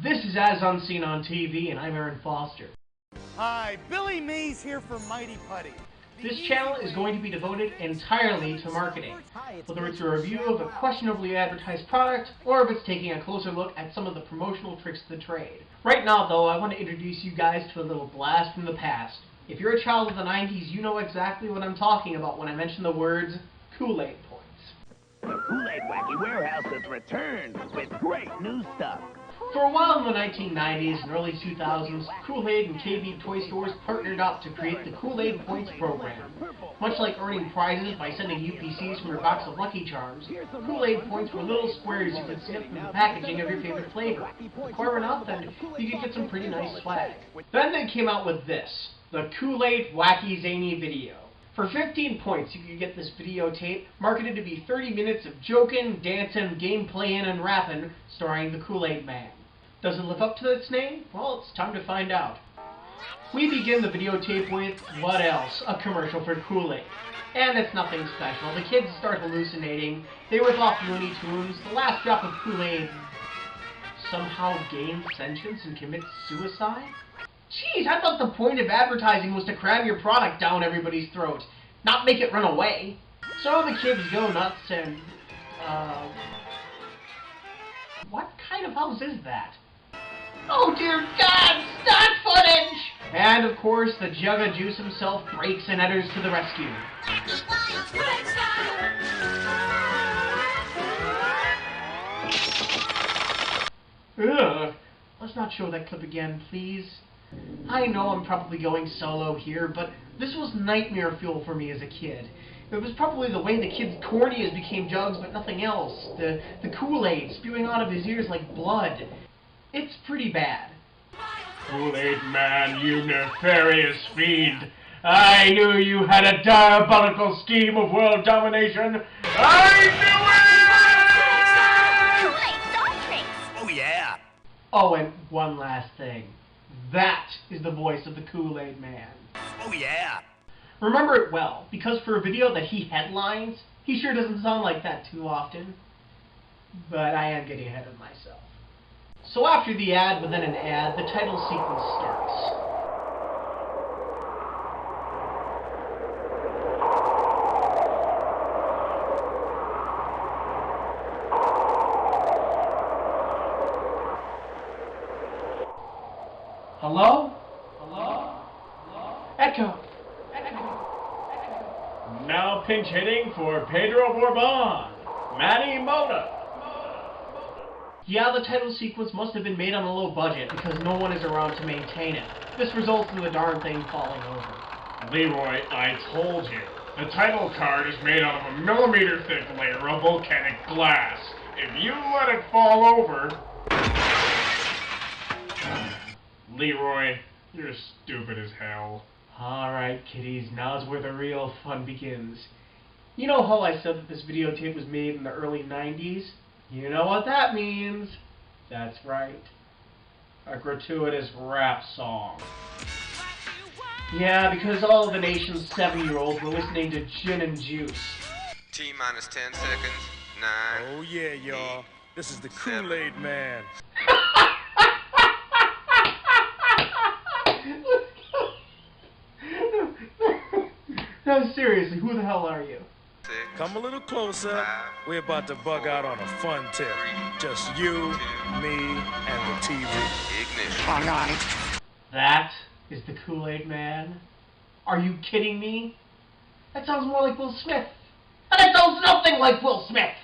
This is As Unseen on TV, and I'm Aaron Foster. Hi, Billy Mays here for Mighty Putty. This channel is going to be devoted entirely to marketing, whether it's a review of a questionably advertised product, or if it's taking a closer look at some of the promotional tricks of the trade. Right now, though, I want to introduce you guys to a little blast from the past. If you're a child of the 90s, you know exactly what I'm talking about when I mention the words Kool-Aid points. The Kool-Aid Wacky Warehouse has returned with great new stuff. For a while in the 1990s and early 2000s, Kool-Aid and KB toy stores partnered up to create the Kool-Aid Points program. Much like earning prizes by sending UPCs from your box of Lucky Charms, Kool-Aid Points were little squares you could snip from the packaging of your favorite flavor. Clever enough, then you could get some pretty nice swag. Then they came out with this, the Kool-Aid Wacky Zany video. For 15 points, you could get this videotape, marketed to be 30 minutes of joking, dancing, gameplaying, and rapping, starring the Kool-Aid Man. Does it live up to its name? Well, it's time to find out. We begin the videotape with, what else? A commercial for Kool-Aid. And it's nothing special. The kids start hallucinating, they rip off Looney Tunes, the last drop of Kool-Aid somehow gains sentience and commits suicide? Jeez, I thought the point of advertising was to cram your product down everybody's throat, not make it run away. So the kids go nuts and, what kind of house is that? Oh dear God, stock footage! And of course, the Jug of Juice himself breaks and enters to the rescue. Ugh, let's not show that clip again, please. I know I'm probably going solo here, but this was nightmare fuel for me as a kid. It was probably the way the kid's corneas became jugs, but nothing else. The Kool-Aid spewing out of his ears like blood. It's pretty bad. Kool-Aid Man, you nefarious fiend. I knew you had a diabolical scheme of world domination. I knew it! Kool-Aid dog tricks! Oh yeah! Oh, and one last thing. That is the voice of the Kool-Aid Man. Oh yeah! Remember it well, because for a video that he headlines, he sure doesn't sound like that too often. But I am getting ahead of myself. So after the ad within an ad, the title sequence starts. Hello? Hello? Hello? Echo! Now pinch hitting for Pedro Bourbon, Manny Mota. Yeah, the title sequence must have been made on a low budget because no one is around to maintain it. This results in the darn thing falling over. Leroy, I told you. The title card is made out of a millimeter-thick layer of volcanic glass. If you let it fall over... Leroy, you're stupid as hell. Alright, kiddies, now's where the real fun begins. You know how I said that this videotape was made in the early 90s? You know what that means. That's right. A gratuitous rap song. Yeah, because all of the nation's 7-year-olds were listening to Gin and Juice. T-minus 10 seconds. 9. Oh yeah, y'all. This is the Kool-Aid Man. No, seriously, who the hell are you? 6. Come a little closer. 5. We're about to bug out on a fun tip. Just you, me, and the TV. Ignition. That is the Kool-Aid Man? Are you kidding me? That sounds more like Will Smith. And it sounds nothing like Will Smith!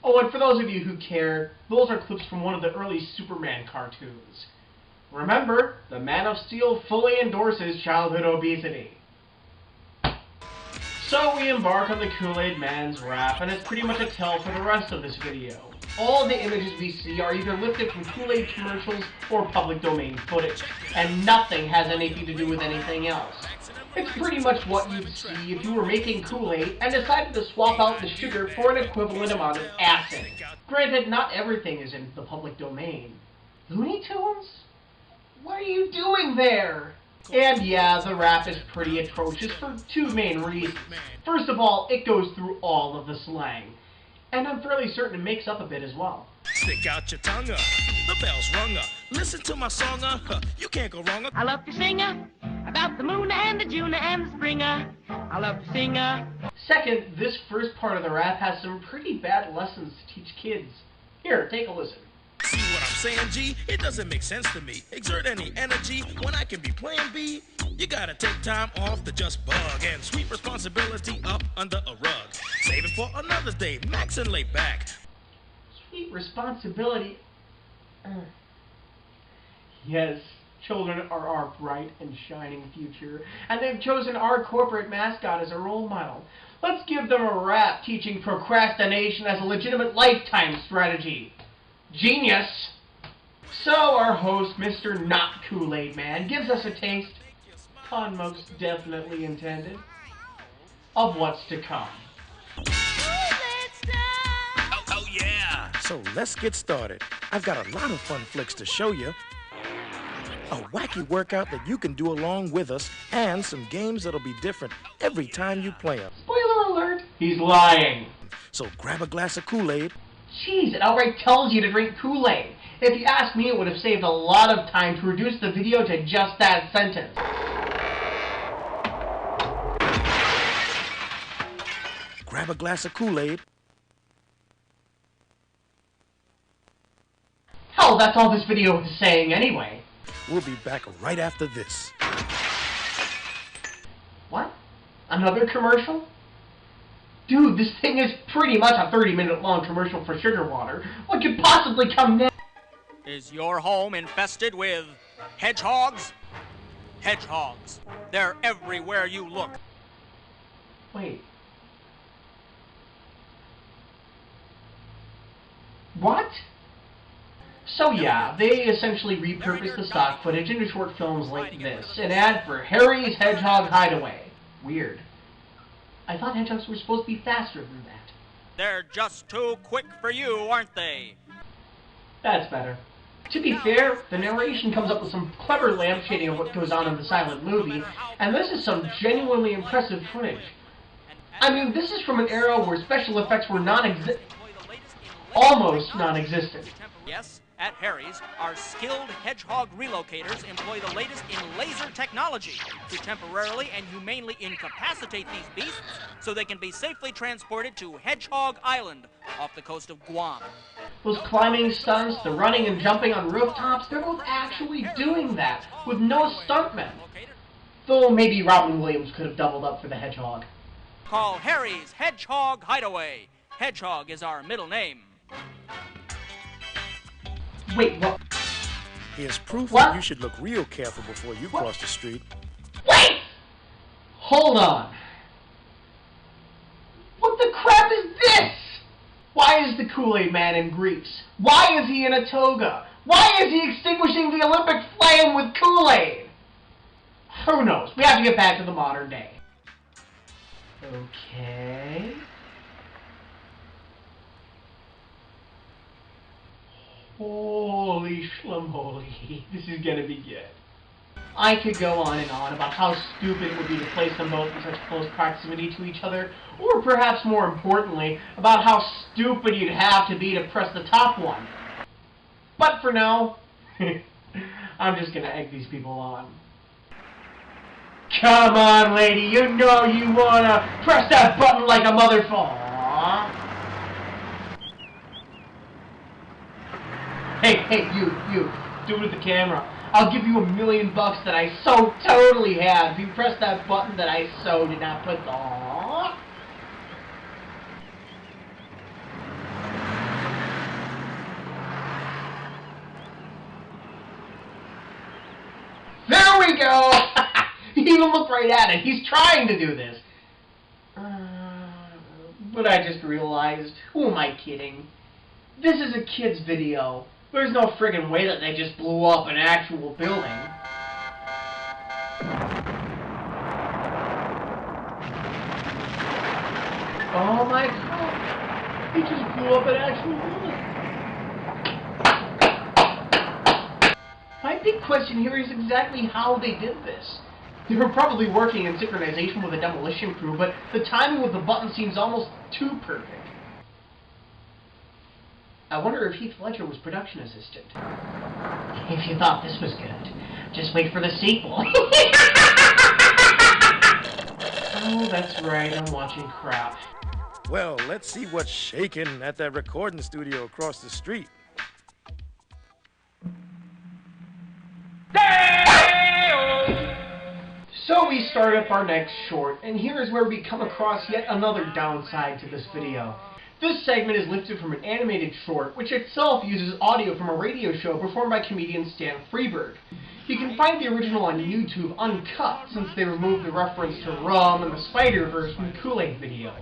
Oh, and for those of you who care, those are clips from one of the early Superman cartoons. Remember, the Man of Steel fully endorses childhood obesity. So we embark on the Kool-Aid Man's rap, and it's pretty much a tell for the rest of this video. All the images we see are either lifted from Kool-Aid commercials or public domain footage, and nothing has anything to do with anything else. It's pretty much what you'd see if you were making Kool-Aid and decided to swap out the sugar for an equivalent amount of acid. Granted, not everything is in the public domain. Looney Tunes? What are you doing there? And yeah, the rap is pretty atrocious for two main reasons. First of all, it goes through all of the slang. And I'm fairly certain it makes up a bit as well. Stick out your tongue, the bell's rung, listen to my song, you can't go wrong. I love to sing about the moon and the June and the spring. I love to sing. Second, this first part of the rap has some pretty bad lessons to teach kids. Here, take a listen. See what I'm saying, G? It doesn't make sense to me. Exert any energy when I can be playing B. You gotta take time off to just bug and sweep responsibility up under a rug. Save it for another day, max and lay back. Sweet responsibility. Yes, children are our bright and shining future, and they've chosen our corporate mascot as a role model. Let's give them a rap teaching procrastination as a legitimate lifetime strategy. Genius! So our host, Mr. Not Kool-Aid Man, gives us a taste, pun most definitely intended, of what's to come. Oh yeah! So let's get started. I've got a lot of fun flicks to show you. A wacky workout that you can do along with us, and some games that'll be different every time you play them. Spoiler alert, he's lying. So grab a glass of Kool-Aid. Jeez, it outright tells you to drink Kool-Aid. If you ask me, it would have saved a lot of time to reduce the video to just that sentence. Grab a glass of Kool-Aid. Hell, that's all this video is saying anyway. We'll be back right after this. What? Another commercial? Dude, this thing is pretty much a 30-minute long commercial for sugar water. What could possibly come next? Is your home infested with hedgehogs? Hedgehogs. They're everywhere you look. Wait. What? So yeah, they essentially repurposed the stock footage into short films like this. An ad for Harry's Hedgehog Hideaway. Weird. I thought hedgehogs were supposed to be faster than that. They're just too quick for you, aren't they? That's better. To be fair, the narration comes up with some clever lampshading of what goes on in the silent movie, and this is some genuinely impressive footage. I mean, this is from an era where special effects were almost non-existent. Yes, at Harry's, our skilled hedgehog relocators employ the latest in laser technology to temporarily and humanely incapacitate these beasts so they can be safely transported to Hedgehog Island off the coast of Guam. Those climbing stunts, the running and jumping on rooftops, they're both actually doing that with no stuntmen. Though maybe Robin Williams could have doubled up for the hedgehog. Call Harry's Hedgehog Hideaway. Hedgehog is our middle name. Wait, what? Here's proof What? that you should look real careful before you cross the street. Wait! Hold on. What the crap is this? Why is the Kool-Aid Man in Greece? Why is he in a toga? Why is he extinguishing the Olympic flame with Kool-Aid? Who knows? We have to get back to the modern day. Okay. Holy schlimholy, this is gonna be good. I could go on and on about how stupid it would be to place them both in such close proximity to each other, or perhaps more importantly, about how stupid you'd have to be to press the top one. But for now, I'm just gonna egg these people on. Come on, lady, you know you wanna press that button like a motherfucker. Hey, you, do it with the camera. I'll give you $1 million that I so totally had if you press that button that I so did not put the... There we go! He even looked right at it. He's trying to do this. But I just realized, who am I kidding? This is a kid's video. There's no friggin' way that they just blew up an actual building. Oh my god! He just blew up an actual building. My big question here is exactly how they did this. They were probably working in synchronization with a demolition crew, but the timing with the button seems almost too perfect. I wonder if Heath Ledger was production assistant. If you thought this was good, just wait for the sequel. Oh, that's right, I'm watching crap. Well, let's see what's shaking at that recording studio across the street. So we start up our next short, and here is where we come across yet another downside to this video. This segment is lifted from an animated short, which itself uses audio from a radio show performed by comedian Stan Freberg. You can find the original on YouTube uncut, since they removed the reference to rum and the Spider-Verse from the Kool-Aid video.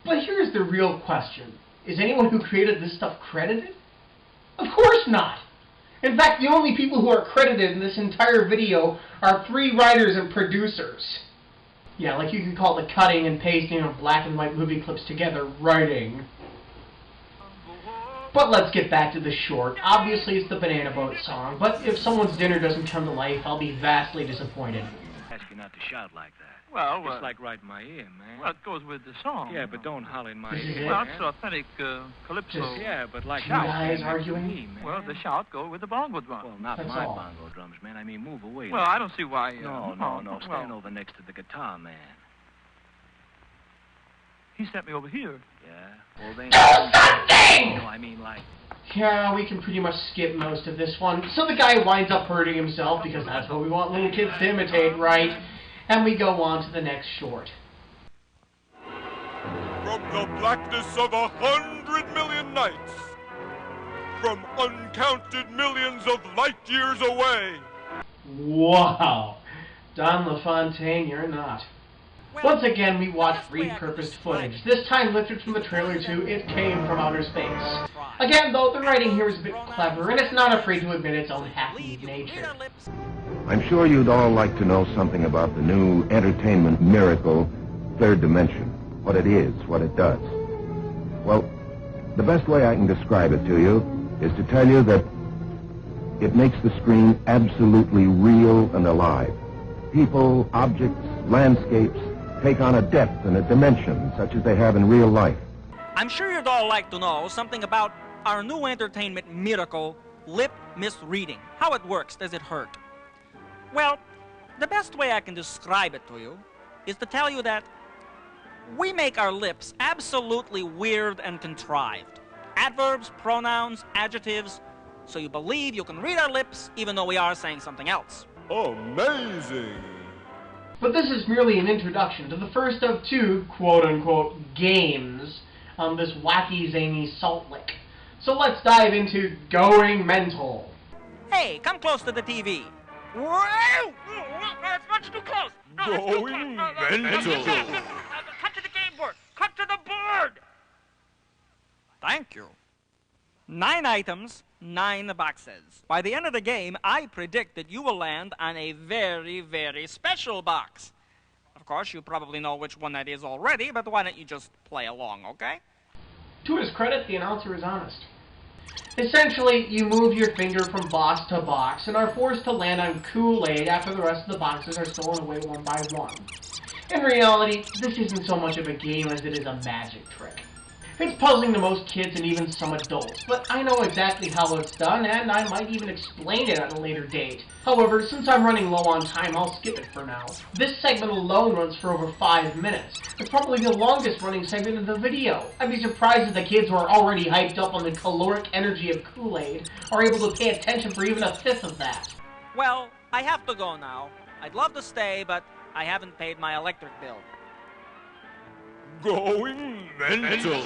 But here's the real question. Is anyone who created this stuff credited? Of course not! In fact, the only people who are credited in this entire video are 3 writers and producers. Yeah, like you could call the cutting and pasting of black and white movie clips together writing. But let's get back to the short. Obviously it's the Banana Boat song, but if someone's dinner doesn't come to life, I'll be vastly disappointed. Ask you not to shout like that. Well, it's like right in my ear, man. Well, it goes with the song. Yeah, but don't holler in my This is ear. it? Well, it's authentic calypso. Yeah, but like You guys arguing? Me, man. Well, the shout go with the bongo drum. Well, not That's my all. bongo drums, man. I mean, move away. Well, I don't see why... No. Stand over next to the guitar, man. He sent me over here. Yeah? Well, then... Do something! No, I mean, like... Yeah, we can pretty much skip most of this one. So the guy winds up hurting himself, because that's what we want little kids to imitate, right? And we go on to the next short. From the blackness of 100 million nights, from uncounted millions of light years away. Wow. Don LaFontaine, you're not. Once again, we watch repurposed footage, this time lifted from the trailer to It Came From Outer Space. Again, though, the writing here is a bit clever, and it's not afraid to admit its own hackneyed nature. I'm sure you'd all like to know something about the new entertainment miracle, Third Dimension. What it is, what it does. Well, the best way I can describe it to you is to tell you that it makes the screen absolutely real and alive. People, objects, landscapes take on a depth and a dimension such as they have in real life. I'm sure you'd all like to know something about our new entertainment miracle, lip misreading. How it works, does it hurt? Well, the best way I can describe it to you is to tell you that we make our lips absolutely weird and contrived. Adverbs, pronouns, adjectives, so you believe you can read our lips even though we are saying something else. Amazing! But this is merely an introduction to the first of 2 quote-unquote games on this Wacky Zany salt lick. So let's dive into Going Mental. Hey, come close to the TV. Whoa! That's much too close. Going mental. Cut to the game board. Cut to the board. Thank you. 9 items, 9 boxes. By the end of the game, I predict that you will land on a very, very special box. Of course, you probably know which one that is already, but why don't you just play along, okay? To his credit, the announcer is honest. Essentially, you move your finger from box to box and are forced to land on Kool-Aid after the rest of the boxes are stolen away one by one. In reality, this isn't so much of a game as it is a magic trick. It's puzzling to most kids and even some adults, but I know exactly how it's done, and I might even explain it at a later date. However, since I'm running low on time, I'll skip it for now. This segment alone runs for over 5 minutes. It's probably the longest running segment of the video. I'd be surprised if the kids who are already hyped up on the caloric energy of Kool-Aid are able to pay attention for even a fifth of that. Well, I have to go now. I'd love to stay, but I haven't paid my electric bill. Going mental.